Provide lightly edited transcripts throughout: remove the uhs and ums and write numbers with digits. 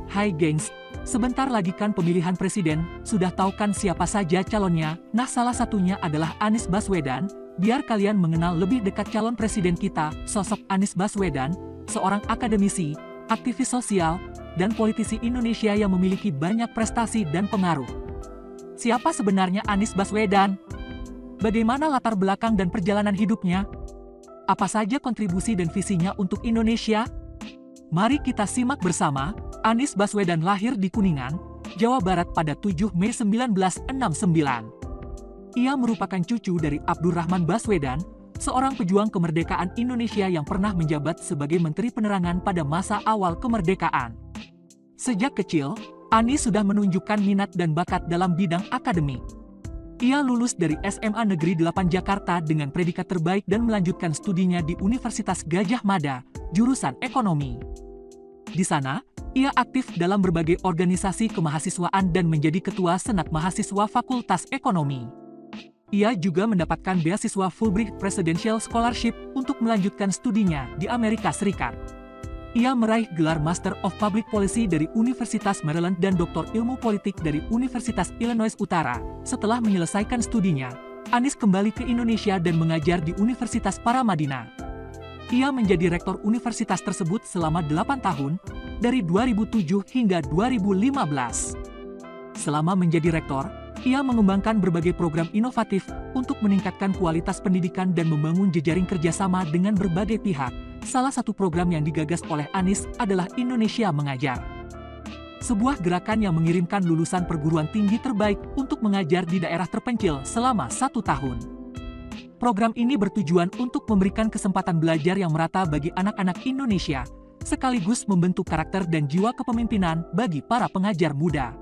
Hai gengs, sebentar lagi kan pemilihan presiden, sudah tahu kan siapa saja calonnya? Nah, salah satunya adalah Anies Baswedan. Biar kalian mengenal lebih dekat calon presiden kita, sosok Anies Baswedan, seorang akademisi, aktivis sosial, dan politisi Indonesia yang memiliki banyak prestasi dan pengaruh. Siapa sebenarnya Anies Baswedan? Bagaimana latar belakang dan perjalanan hidupnya? Apa saja kontribusi dan visinya untuk Indonesia? Mari kita simak bersama. Anies Baswedan lahir di Kuningan, Jawa Barat pada 7 Mei 1969. Ia merupakan cucu dari Abdurrahman Baswedan, seorang pejuang kemerdekaan Indonesia yang pernah menjabat sebagai Menteri Penerangan pada masa awal kemerdekaan. Sejak kecil, Anies sudah menunjukkan minat dan bakat dalam bidang akademik. Ia lulus dari SMA Negeri 8 Jakarta dengan predikat terbaik dan melanjutkan studinya di Universitas Gadjah Mada, jurusan ekonomi. Di sana, ia aktif dalam berbagai organisasi kemahasiswaan dan menjadi ketua Senat Mahasiswa Fakultas Ekonomi. Ia juga mendapatkan beasiswa Fulbright Presidential Scholarship untuk melanjutkan studinya di Amerika Serikat. Ia meraih gelar Master of Public Policy dari Universitas Maryland dan Doktor Ilmu Politik dari Universitas Illinois Utara. Setelah menyelesaikan studinya, Anies kembali ke Indonesia dan mengajar di Universitas Paramadina. Ia menjadi rektor universitas tersebut selama 8 tahun, dari 2007 hingga 2015. Selama menjadi rektor, ia mengembangkan berbagai program inovatif untuk meningkatkan kualitas pendidikan dan membangun jejaring kerjasama dengan berbagai pihak. Salah satu program yang digagas oleh Anies adalah Indonesia Mengajar. Sebuah gerakan yang mengirimkan lulusan perguruan tinggi terbaik untuk mengajar di daerah terpencil selama 1 tahun. Program ini bertujuan untuk memberikan kesempatan belajar yang merata bagi anak-anak Indonesia, sekaligus membentuk karakter dan jiwa kepemimpinan bagi para pengajar muda.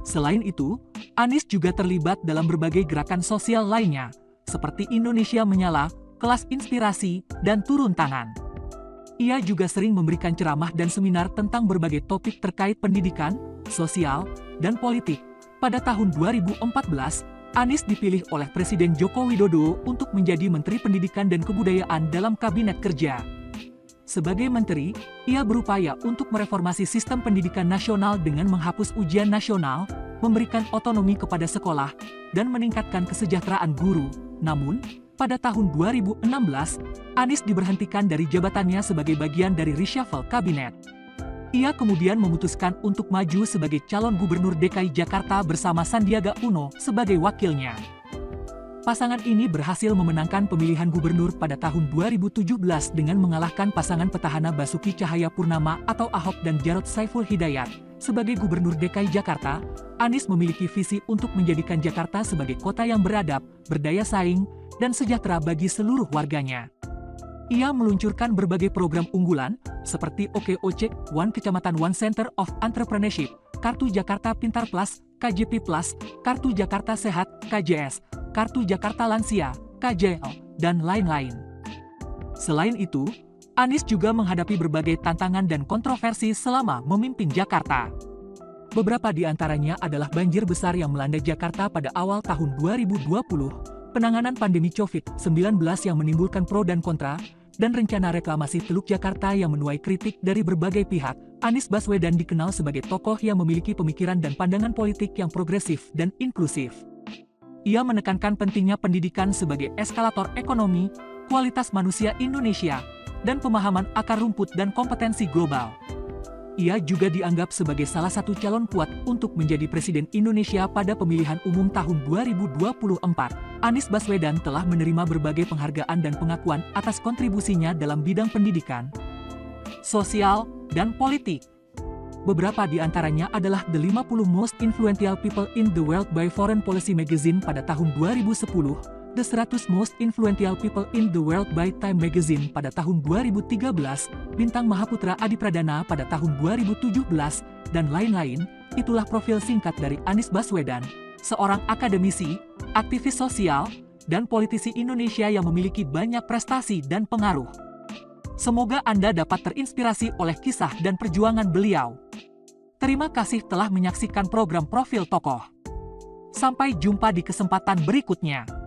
Selain itu, Anies juga terlibat dalam berbagai gerakan sosial lainnya, seperti Indonesia Menyala, Kelas Inspirasi, dan Turun Tangan. Ia juga sering memberikan ceramah dan seminar tentang berbagai topik terkait pendidikan, sosial, dan politik. Pada tahun 2014, Anies dipilih oleh Presiden Joko Widodo untuk menjadi Menteri Pendidikan dan Kebudayaan dalam Kabinet Kerja. Sebagai menteri, ia berupaya untuk mereformasi sistem pendidikan nasional dengan menghapus ujian nasional, memberikan otonomi kepada sekolah, dan meningkatkan kesejahteraan guru. Namun, pada tahun 2016, Anies diberhentikan dari jabatannya sebagai bagian dari reshuffle kabinet. Ia kemudian memutuskan untuk maju sebagai calon gubernur DKI Jakarta bersama Sandiaga Uno sebagai wakilnya. Pasangan ini berhasil memenangkan pemilihan gubernur pada tahun 2017 dengan mengalahkan pasangan petahana Basuki Cahayapurnama atau Ahok dan Jarod Saiful Hidayat. Sebagai gubernur DKI Jakarta, Anies memiliki visi untuk menjadikan Jakarta sebagai kota yang beradab, berdaya saing, dan sejahtera bagi seluruh warganya. Ia meluncurkan berbagai program unggulan, seperti OKOC, One Kecamatan One Center of Entrepreneurship, Kartu Jakarta Pintar Plus, KJP Plus, Kartu Jakarta Sehat, KJS, Kartu Jakarta Lansia, KJL, dan lain-lain. Selain itu, Anies juga menghadapi berbagai tantangan dan kontroversi selama memimpin Jakarta. Beberapa di antaranya adalah banjir besar yang melanda Jakarta pada awal tahun 2020, penanganan pandemi COVID-19 yang menimbulkan pro dan kontra, dan rencana reklamasi Teluk Jakarta yang menuai kritik dari berbagai pihak. Anies Baswedan dikenal sebagai tokoh yang memiliki pemikiran dan pandangan politik yang progresif dan inklusif. Ia menekankan pentingnya pendidikan sebagai eskalator ekonomi, kualitas manusia Indonesia, dan pemahaman akar rumput dan kompetensi global. Ia juga dianggap sebagai salah satu calon kuat untuk menjadi Presiden Indonesia pada pemilihan umum tahun 2024. Anies Baswedan telah menerima berbagai penghargaan dan pengakuan atas kontribusinya dalam bidang pendidikan, sosial, dan politik. Beberapa di antaranya adalah The 50 Most Influential People in the World by Foreign Policy Magazine pada tahun 2010, The 100 Most Influential People in the World by Time Magazine pada tahun 2013, Bintang Mahaputra Adipradana pada tahun 2017, dan lain-lain. Itulah profil singkat dari Anies Baswedan, seorang akademisi, aktivis sosial, dan politisi Indonesia yang memiliki banyak prestasi dan pengaruh. Semoga Anda dapat terinspirasi oleh kisah dan perjuangan beliau. Terima kasih telah menyaksikan program Profil Tokoh. Sampai jumpa di kesempatan berikutnya.